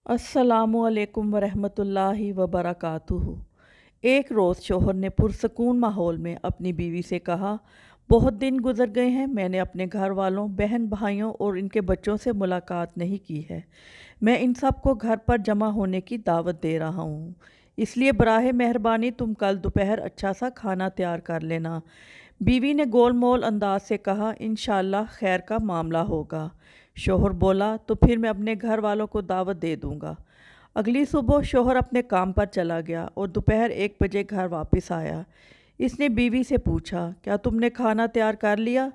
अस्सलामुअलैकुम वरहमतुल्लाहि वबरकातुहू। एक रोज़ शोहर ने पुरसकून माहौल में अपनी बीवी से कहा, बहुत दिन गुजर गए हैं, मैंने अपने घर वालों, बहन भाइयों और इनके बच्चों से मुलाकात नहीं की है। मैं इन सब को घर पर जमा होने की दावत दे रहा हूँ, इसलिए बराह मेहरबानी तुम कल दोपहर अच्छा सा खाना तैयार कर लेना। बीवी ने गोलमोल अंदाज से कहा, इंशाअल्लाह खैर का मामला होगा। शोहर बोला, तो फिर मैं अपने घर वालों को दावत दे दूंगा। अगली सुबह शोहर अपने काम पर चला गया और दोपहर 1 बजे घर वापस आया। इसने बीवी से पूछा, क्या तुमने खाना तैयार कर लिया?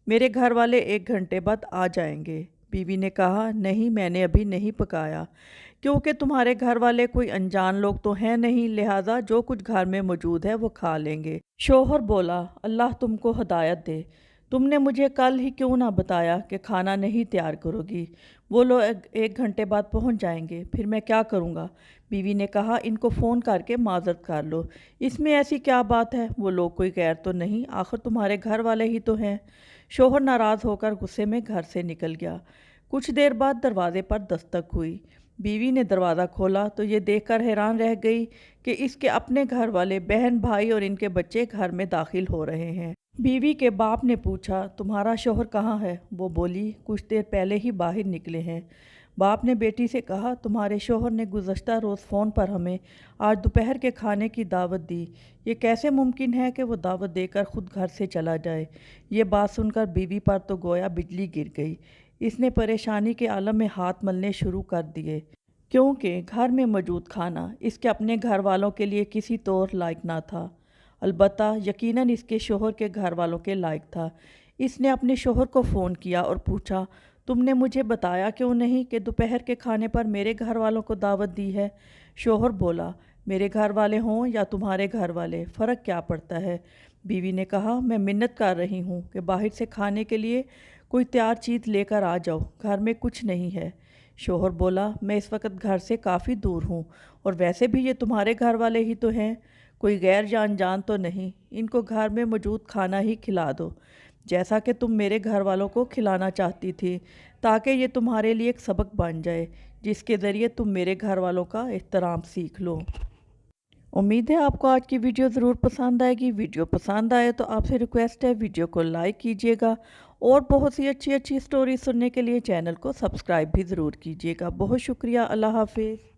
मेरे घर वाले 1 घंटे बाद आ जाएंगे। बीवी ने कहा, नहीं, मैंने अभी नहीं पकाया, क्योंकि तुम्हारे घर वाले कोई अनजान लोग तो हैं नहीं, लिहाजा जो कुछ घर में मौजूद है वो खा लेंगे। शोहर बोला, अल्लाह तुमको हदायत दे, तुमने मुझे कल ही क्यों ना बताया कि खाना नहीं तैयार करोगी। वो लोग 1 घंटे बाद पहुंच जाएंगे, फिर मैं क्या करूंगा? बीवी ने कहा, इनको फ़ोन करके माजरत कर लो, इसमें ऐसी क्या बात है, वो लोग कोई गैर तो नहीं, आखिर तुम्हारे घर वाले ही तो हैं। शोहर नाराज़ होकर गुस्से में घर से निकल गया। कुछ देर बाद दरवाजे पर दस्तक हुई। बीवी ने दरवाज़ा खोला तो ये देखकर हैरान रह गई कि इसके अपने घर वाले, बहन भाई और इनके बच्चे घर में दाखिल हो रहे हैं। बीवी के बाप ने पूछा, तुम्हारा शोहर कहाँ है? वो बोली, कुछ देर पहले ही बाहर निकले हैं। बाप ने बेटी से कहा, तुम्हारे शोहर ने गुज़श्ता रोज़ फ़ोन पर हमें आज दोपहर के खाने की दावत दी, ये कैसे मुमकिन है कि वो दावत देकर ख़ुद घर से चला जाए? ये बात सुनकर बीवी पर तो गोया बिजली गिर गई। इसने परेशानी के आलम में हाथ मलने शुरू कर दिए, क्योंकि घर में मौजूद खाना इसके अपने घर वालों के लिए किसी तौर लायक ना था, अलबत्ता यकीनन इसके शोहर के घर वालों के लायक था। इसने अपने शोहर को फ़ोन किया और पूछा, तुमने मुझे बताया क्यों नहीं कि दोपहर के खाने पर मेरे घर वालों को दावत दी है? शोहर बोला, मेरे घर वाले हों या तुम्हारे घर वाले, फ़र्क क्या पड़ता है? बीवी ने कहा, मैं मिन्नत कर रही हूँ कि बाहर से खाने के लिए कोई तैयार चीज़ लेकर आ जाओ, घर में कुछ नहीं है। शोहर बोला, मैं इस वक्त घर से काफ़ी दूर हूँ, और वैसे भी ये तुम्हारे घर वाले ही तो हैं, कोई गैर जान तो नहीं, इनको घर में मौजूद खाना ही खिला दो, जैसा कि तुम मेरे घर वालों को खिलाना चाहती थी, ताकि ये तुम्हारे लिए एक सबक बन जाए, जिसके ज़रिए तुम मेरे घर वालों का एहतराम सीख लो। उम्मीद है आपको आज की वीडियो ज़रूर पसंद आएगी। वीडियो पसंद आए तो आपसे रिक्वेस्ट है, वीडियो को लाइक कीजिएगा, और बहुत सी अच्छी अच्छी स्टोरी सुनने के लिए चैनल को सब्सक्राइब भी ज़रूर कीजिएगा। बहुत शुक्रिया। अल्लाह हाफिज़।